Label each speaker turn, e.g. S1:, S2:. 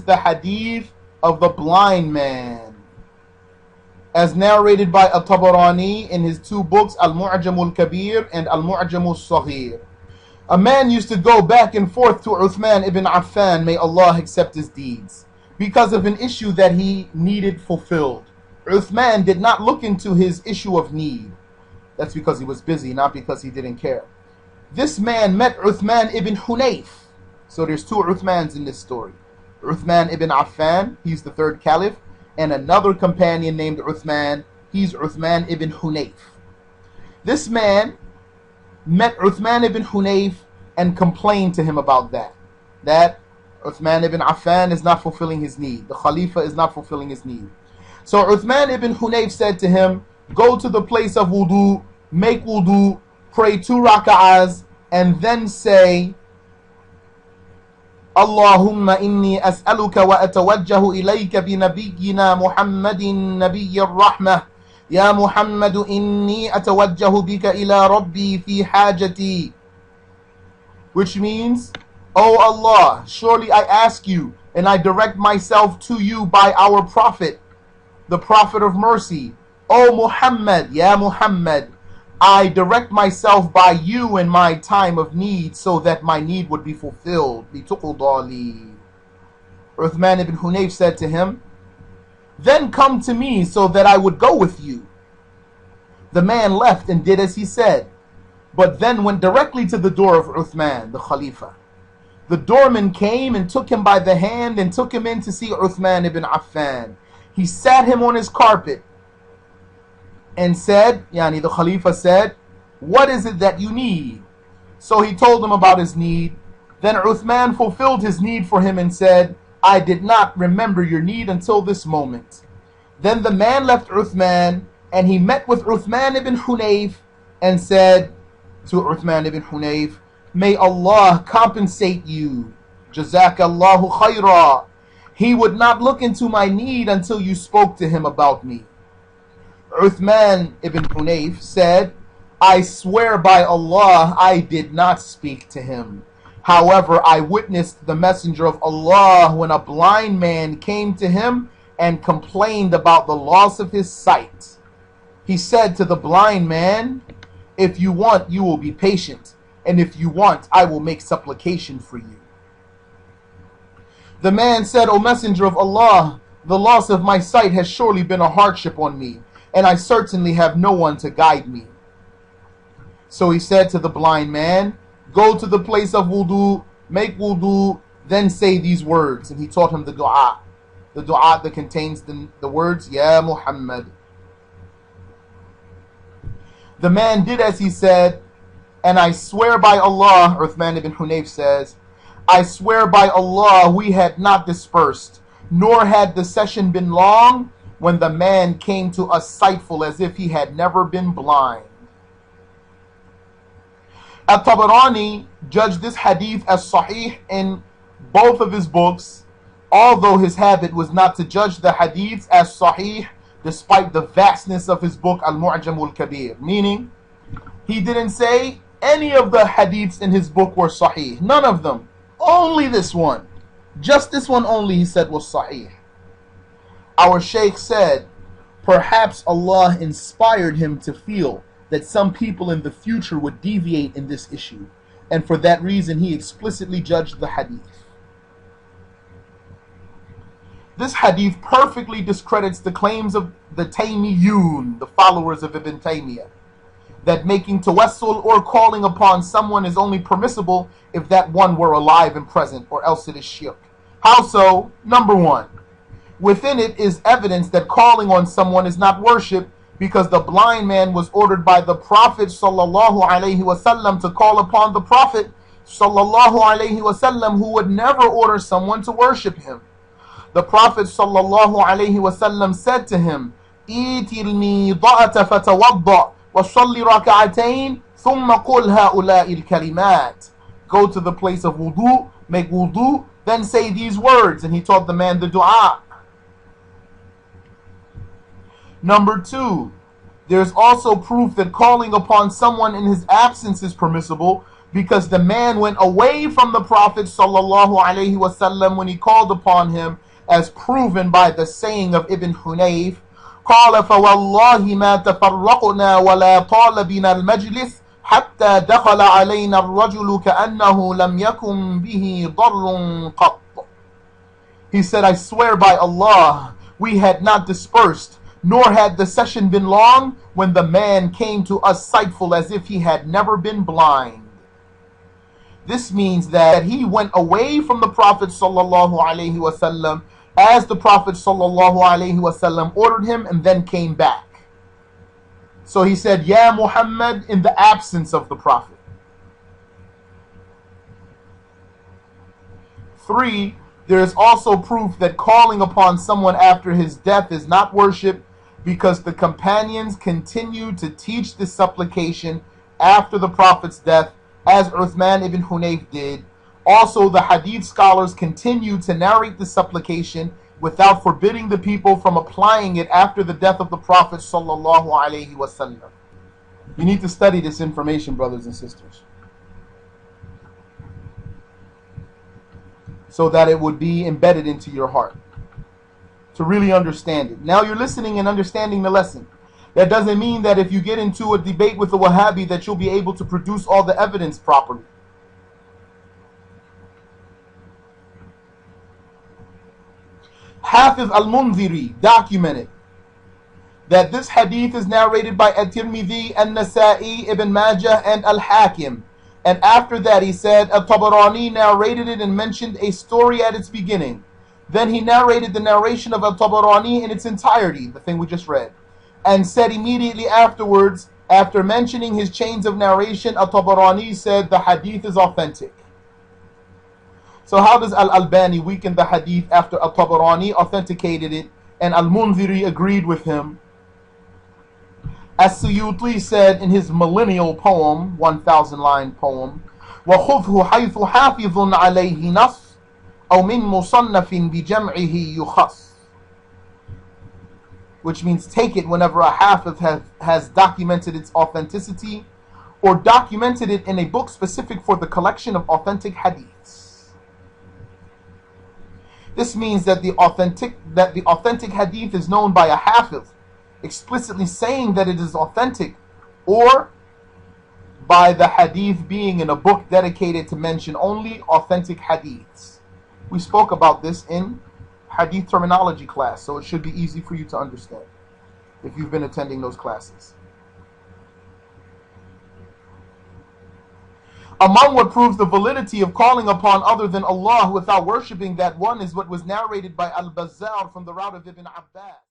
S1: the hadith of the blind man, as narrated by At-Tabarani in his two books, Al-Mu'jam al-Kabir and Al-Mu'jam al-Saghir. A man used to go back and forth to Uthman ibn Affan, may Allah accept his deeds, because of an issue that he needed fulfilled. Uthman did not look into his issue of need. That's because he was busy, not because he didn't care. This man met Uthman ibn Hunayf. So there's two Uthmans in this story. Uthman ibn Affan, he's the third caliph, and another companion named Uthman, he's Uthman ibn Hunayf. This man met Uthman ibn Hunayf and complained to him about that Uthman ibn Affan is not fulfilling his need. The Khalifa is not fulfilling his need. So Uthman ibn Hunayf said to him, go to the place of wudu, make wudu, pray 2 rak'ahs, and then say, Allahumma inni as'aluka wa atawajjahu ilayka bi nabiyyina Muhammadin nabiyyir rahmah. Ya Muhammadu inni atawajjahu bika ila rabbi fi hajati. Which means, O Allah, surely I ask you and I direct myself to you by our Prophet, the Prophet of mercy. O Muhammad, Ya Muhammad, I direct myself by you in my time of need so that my need would be fulfilled. Uthman ibn Hunayf said to him, then come to me so that I would go with you. The man left and did as he said, but then went directly to the door of Uthman, the Khalifa. The doorman came and took him by the hand and took him in to see Uthman ibn Affan. He sat him on his carpet and said, the Khalifa said, what is it that you need? So he told him about his need. Then Uthman fulfilled his need for him and said, I did not remember your need until this moment. Then the man left Uthman and he met with Uthman ibn Hunayf and said to Uthman ibn Hunayf, may Allah compensate you. Jazakallahu khaira. He would not look into my need until you spoke to him about me. Uthman ibn Hunayf said, I swear by Allah, I did not speak to him. However, I witnessed the messenger of Allah when a blind man came to him and complained about the loss of his sight. He said to the blind man, if you want, you will be patient, and if you want, I will make supplication for you. The man said, O messenger of Allah, the loss of my sight has surely been a hardship on me, and I certainly have no one to guide me. So he said to the blind man, go to the place of wudu, make wudu, then say these words. And he taught him the dua that contains the words, Ya Muhammad. The man did as he said, and I swear by Allah, Uthman ibn Hunayf says, I swear by Allah, we had not dispersed, nor had the session been long, when the man came to us sightful as if he had never been blind. At-Tabarani judged this hadith as sahih in both of his books, although his habit was not to judge the hadiths as sahih despite the vastness of his book Al-Mu'jam al-Kabir, meaning he didn't say any of the hadiths in his book were sahih, none of them, only this one, just this one only he said was sahih. Our Shaykh said, perhaps Allah inspired him to feel that some people in the future would deviate in this issue, and for that reason he explicitly judged the hadith. This hadith perfectly discredits the claims of the Taymiyun, the followers of Ibn Taymiyyah, that making tawassul or calling upon someone is only permissible if that one were alive and present, or else it is shirk. How so? Number one, within it is evidence that calling on someone is not worship, because the blind man was ordered by the Prophet sallallahu alaihi wasallam to call upon the Prophet sallallahu alaihi wasallam, who would never order someone to worship him. The Prophet sallallahu alaihi wasallam said to him, "Itil mida'ata fatawadda wa salli rak'atayn thumma qul ha'ula'i al-kalimat." Go to the place of wudu, make wudu, then say these words, and he taught the man the dua. Number two, there's also proof that calling upon someone in his absence is permissible, because the man went away from the Prophet sallallahu alaihi wasallam when he called upon him, as proven by the saying of Ibn Hunayf, قال فوالله ما تفرقنا ولا طال بنا المجلس حتى دخل علينا الرجل كأنه لم يكن به ضر قط. He said, I swear by Allah, we had not dispersed, nor had the session been long, when the man came to us sightful as if he had never been blind. This means that he went away from the Prophet sallallahu alaihi wasallam as the Prophet sallallahu alaihi wasallam ordered him, and then came back. So he said, Ya Muhammad, in the absence of the Prophet. 3, there is also proof that calling upon someone after his death is not worship, because the companions continued to teach this supplication after the Prophet's death, as Uthman ibn Hunayf did. Also, the Hadith scholars continue to narrate the supplication without forbidding the people from applying it after the death of the Prophet sallallahu alaihi wasallam. You need to study this information, brothers and sisters, so that it would be embedded into your heart to really understand it. Now you're listening and understanding the lesson. That doesn't mean that if you get into a debate with the Wahhabi that you'll be able to produce all the evidence properly. Hafiz al-Munziri documented that this hadith is narrated by At-Tirmidhi, An-Nasa'i, Ibn Majah, and Al-Hakim. And after that he said, At-Tabarani narrated it and mentioned a story at its beginning. Then he narrated the narration of At-Tabarani in its entirety, the thing we just read, and said immediately afterwards, after mentioning his chains of narration, At-Tabarani said the hadith is authentic. So how does Al-Albani weaken the hadith after At-Tabarani authenticated it and Al-Munziri agreed with him? As-Suyuti said in his millennial poem, 1,000-line poem, وَخُذْهُ حَيْثُ حَافِظٌ عَلَيْهِ نَصْ أَوْ مِن مُصَنَّفٍ بِجَمْعِهِ يُخَصْ, which means take it whenever a hafiz has documented its authenticity or documented it in a book specific for the collection of authentic hadiths. This means that the authentic hadith is known by a hafiz, explicitly saying that it is authentic, or by the hadith being in a book dedicated to mention only authentic hadiths. We spoke about this in hadith terminology class, so it should be easy for you to understand if you've been attending those classes. Among what proves the validity of calling upon other than Allah without worshipping that one is what was narrated by Al-Bazzar from the route of Ibn Abbas.